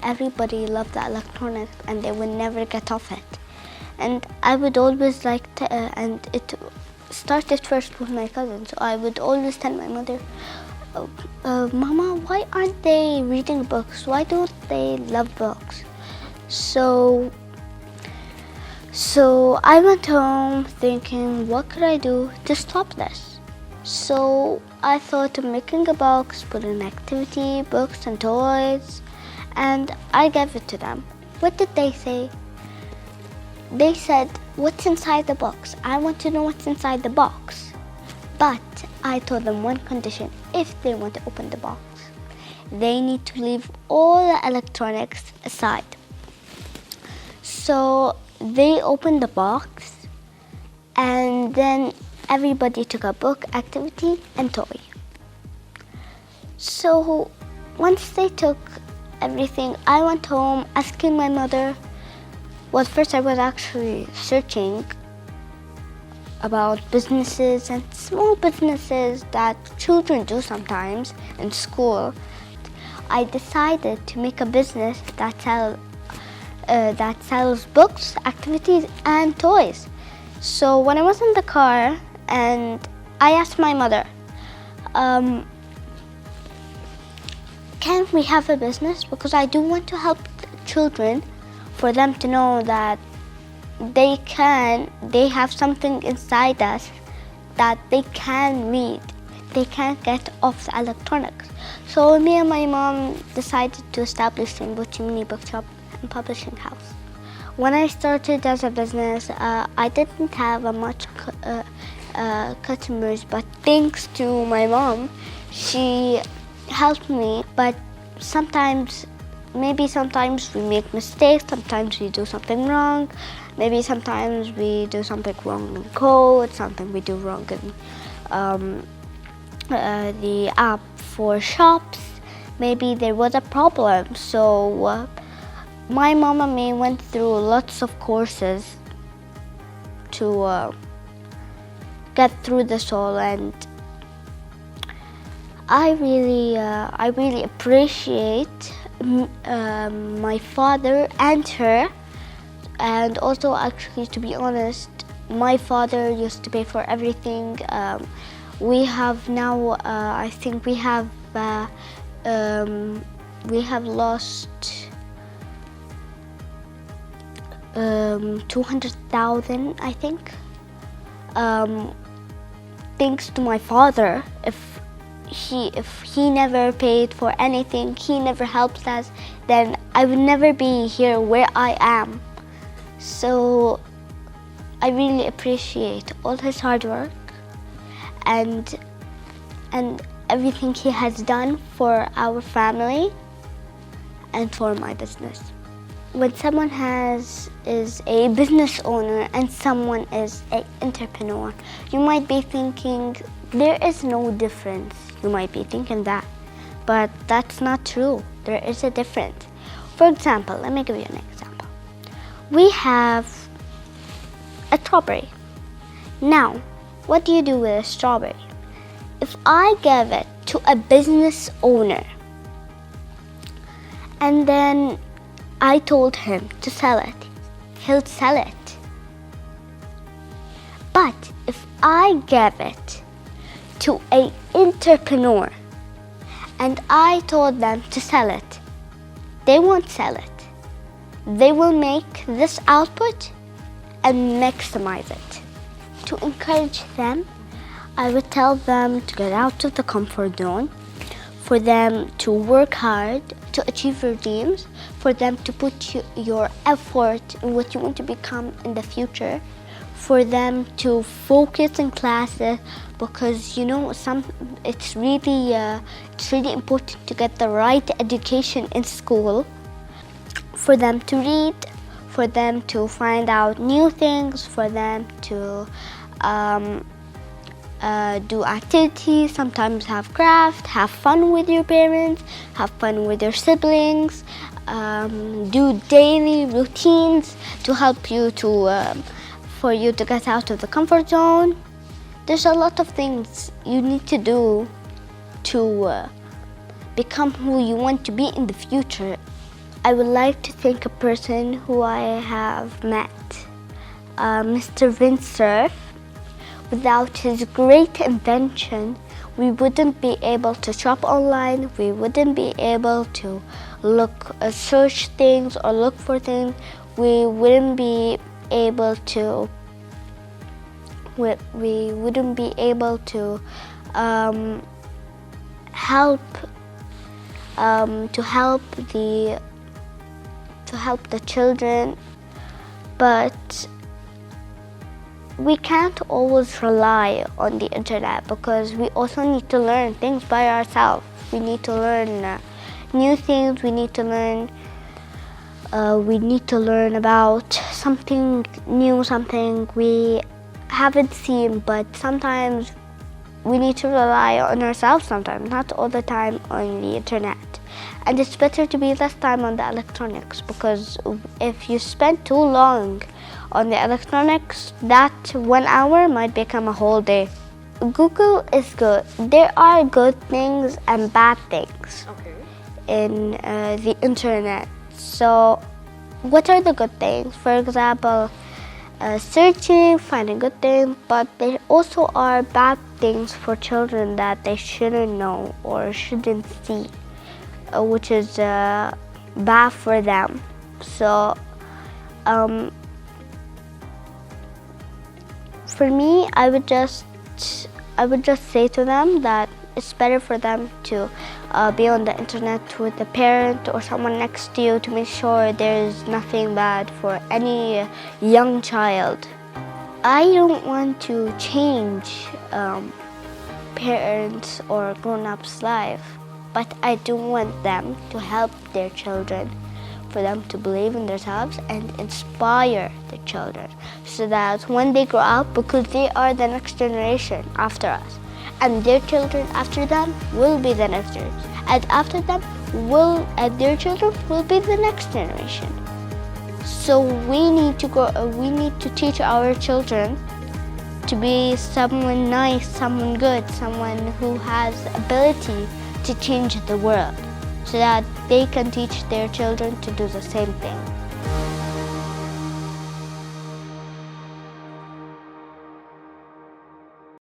everybody loved the electronics and they would never get off it. And I would always like to, and it started first with my cousins. So I would always tell my mother, Mama, why aren't they reading books? Why don't they love books? So I went home thinking, what could I do to stop this? So I thought of making a box, put in activity, books and toys, and I gave it to them. What did they say? They said, what's inside the box? I want to know what's inside the box. But I told them one condition: if they want to open the box, they need to leave all the electronics aside. So they opened the box, and then everybody took a book, activity, and toy. So once they took everything, I went home asking my mother. Well, first I was actually searching about businesses and small businesses that children do sometimes in school. I decided to make a business that sells books, activities, and toys. So when I was in the car, and I asked my mother, can we have a business? Because I do want to help children, for them to know that they have something inside us that they can read. They can't get off the electronics. So me and my mom decided to establish Rainbow Chimney bookshop and publishing house. When I started as a business, I didn't have much customers, but thanks to my mom, she helped me. But sometimes we make mistakes, sometimes we do something wrong, maybe sometimes we do something wrong in code, something we do wrong in the app for shops. Maybe there was a problem. So my mom and me went through lots of courses to get through this all, and I really appreciate my father and her. And also, actually, to be honest, my father used to pay for everything. We have now, I think we have lost 200,000, I think. Thanks to my father. If he never paid for anything, he never helped us, then I would never be here where I am. So I really appreciate all his hard work and everything he has done for our family and for my business. When someone is a business owner and someone is an entrepreneur, you might be thinking there is no difference. You might be thinking that, but that's not true. There is a difference. For example, let me give you an example. We have a strawberry. Now, what do you do with a strawberry? If I give it to a business owner and then I told him to sell it, he'll sell it. But if I give it to an entrepreneur and I told them to sell it, they won't sell it. They will make this output and maximize it. To encourage them, I would tell them to get out of the comfort zone, for them to work hard to achieve your dreams, for them to put your effort in what you want to become in the future, for them to focus in classes, because it's really important to get the right education in school, for them to read, for them to find out new things, for them to do activities, sometimes have craft, have fun with your parents, have fun with your siblings, do daily routines to help you for you to get out of the comfort zone. There's a lot of things you need to do to become who you want to be in the future. I would like to thank a person who I have met, Mr. Vincerf. Without his great invention, we wouldn't be able to shop online, we wouldn't be able to search things or look for things, we wouldn't be able to help the children, but we can't always rely on the internet because we also need to learn things by ourselves. We need to learn new things. We need to learn about something new, something we haven't seen, but sometimes we need to rely on ourselves sometimes, not all the time on the internet. And it's better to be less time on the electronics, because if you spend too long on the electronics, that 1 hour might become a whole day. Google is good. There are good things and bad things in the internet. So what are the good things? For example, searching, finding good things, but there also are bad things for children that they shouldn't know or shouldn't see, which is bad for them. So for me, I would just say to them that it's better for them to be on the internet with a parent or someone next to you to make sure there's nothing bad for any young child. I don't want to change parents or grown-ups' life, but I do want them to help their children, for them to believe in themselves and inspire the children, so that when they grow up, because they are the next generation after us, and their children after them will be the next generation, and after them their children will be the next generation. So we need to teach our children to be someone nice, someone good, someone who has ability to change the world, so that they can teach their children to do the same thing.